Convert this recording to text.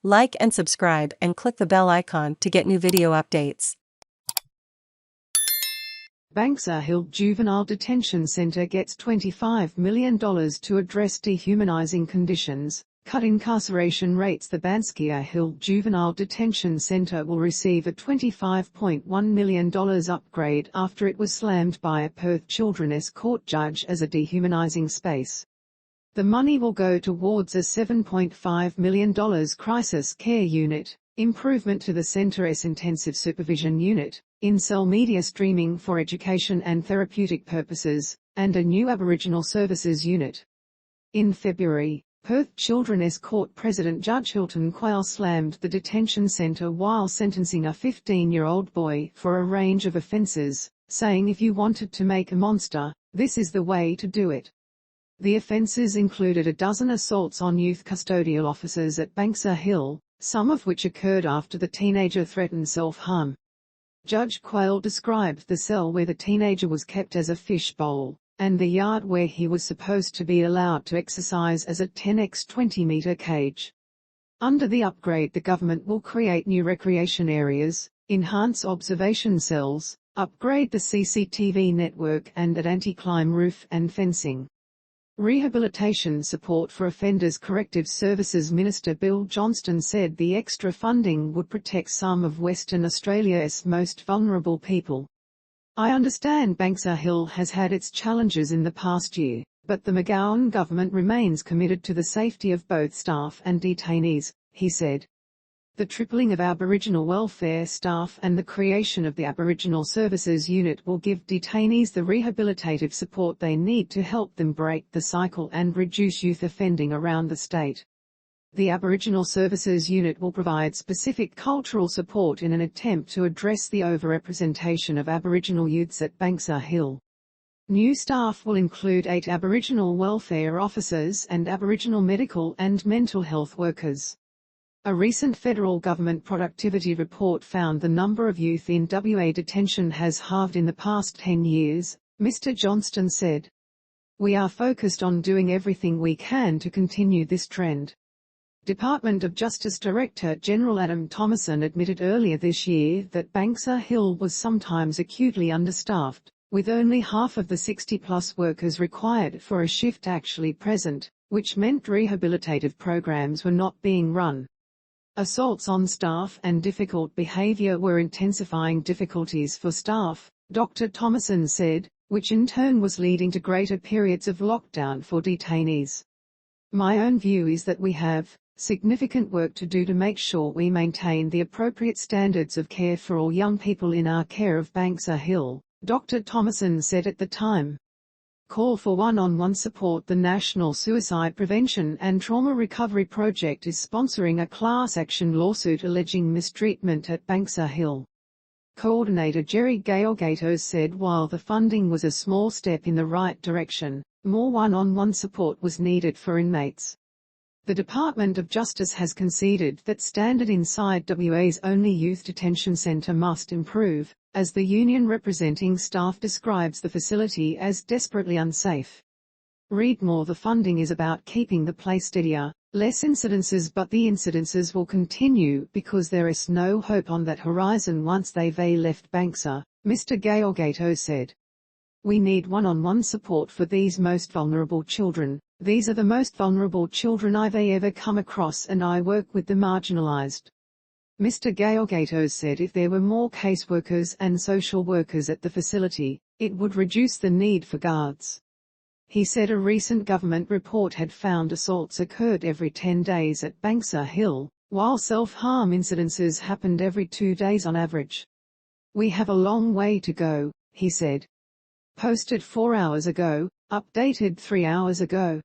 Like and subscribe and click the bell icon to get new video updates. Banksia Hill Juvenile Detention Center gets $25 million to address dehumanizing conditions, cut incarceration rates. The Banksia Hill Juvenile Detention Center will receive a $25.1 million upgrade after it was slammed by a Perth Children's Court judge as a dehumanizing space. The money will go towards a $7.5 million crisis care unit, improvement to the center's intensive supervision unit, in-cell media streaming for education and therapeutic purposes, and a new Aboriginal services unit. In February, Perth Children's Court President Judge Hilton Quayle slammed the detention centre while sentencing a 15-year-old boy for a range of offences, saying if you wanted to make a monster, this is the way to do it. The offences included a dozen assaults on youth custodial officers at Banksia Hill, some of which occurred after the teenager threatened self-harm. Judge Quayle described the cell where the teenager was kept as a fish bowl, and the yard where he was supposed to be allowed to exercise as a 10x 20-metre cage. Under the upgrade, the government will create new recreation areas, enhance observation cells, upgrade the CCTV network and add anti-climb roof and fencing. Rehabilitation support for offenders. Corrective Services Minister Bill Johnston said the extra funding would protect some of Western Australia's most vulnerable people. I understand Banksia Hill has had its challenges in the past year, but the McGowan government remains committed to the safety of both staff and detainees, he said. The tripling of Aboriginal welfare staff and the creation of the Aboriginal Services Unit will give detainees the rehabilitative support they need to help them break the cycle and reduce youth offending around the state. The Aboriginal Services Unit will provide specific cultural support in an attempt to address the overrepresentation of Aboriginal youths at Banksia Hill. New staff will include 8 Aboriginal welfare officers and Aboriginal medical and mental health workers. A recent federal government productivity report found the number of youth in WA detention has halved in the past 10 years, Mr. Johnston said. We are focused on doing everything we can to continue this trend. Department of Justice Director General Adam Thomason admitted earlier this year that Banksia Hill was sometimes acutely understaffed, with only half of the 60-plus workers required for a shift actually present, which meant rehabilitative programs were not being run. Assaults on staff and difficult behavior were intensifying difficulties for staff, Dr. Thomason said, which in turn was leading to greater periods of lockdown for detainees. My own view is that we have significant work to do to make sure we maintain the appropriate standards of care for all young people in our care of Banksia Hill, Dr. Thomason said at the time. Call for one-on-one support. The National Suicide Prevention and Trauma Recovery Project is sponsoring a class action lawsuit alleging mistreatment at Banksia Hill. Coordinator Jerry Gailgatos said while the funding was a small step in the right direction, more one-on-one support was needed for inmates. The Department of Justice has conceded that standard inside WA's only youth detention centre must improve, as the union representing staff describes the facility as desperately unsafe. Read more. The funding is about keeping the place steadier, less incidences, but the incidences will continue because there is no hope on that horizon once they've left Banksia, Mr. Gailgatos said. We need one-on-one support for these most vulnerable children. These are the most vulnerable children I've ever come across, and I work with the marginalized. Mr. Gailgatos said if there were more caseworkers and social workers at the facility, it would reduce the need for guards. He said a recent government report had found assaults occurred every 10 days at Banksia Hill, while self-harm incidences happened every 2 days on average. We have a long way to go, he said. Posted 4 hours ago, updated 3 hours ago.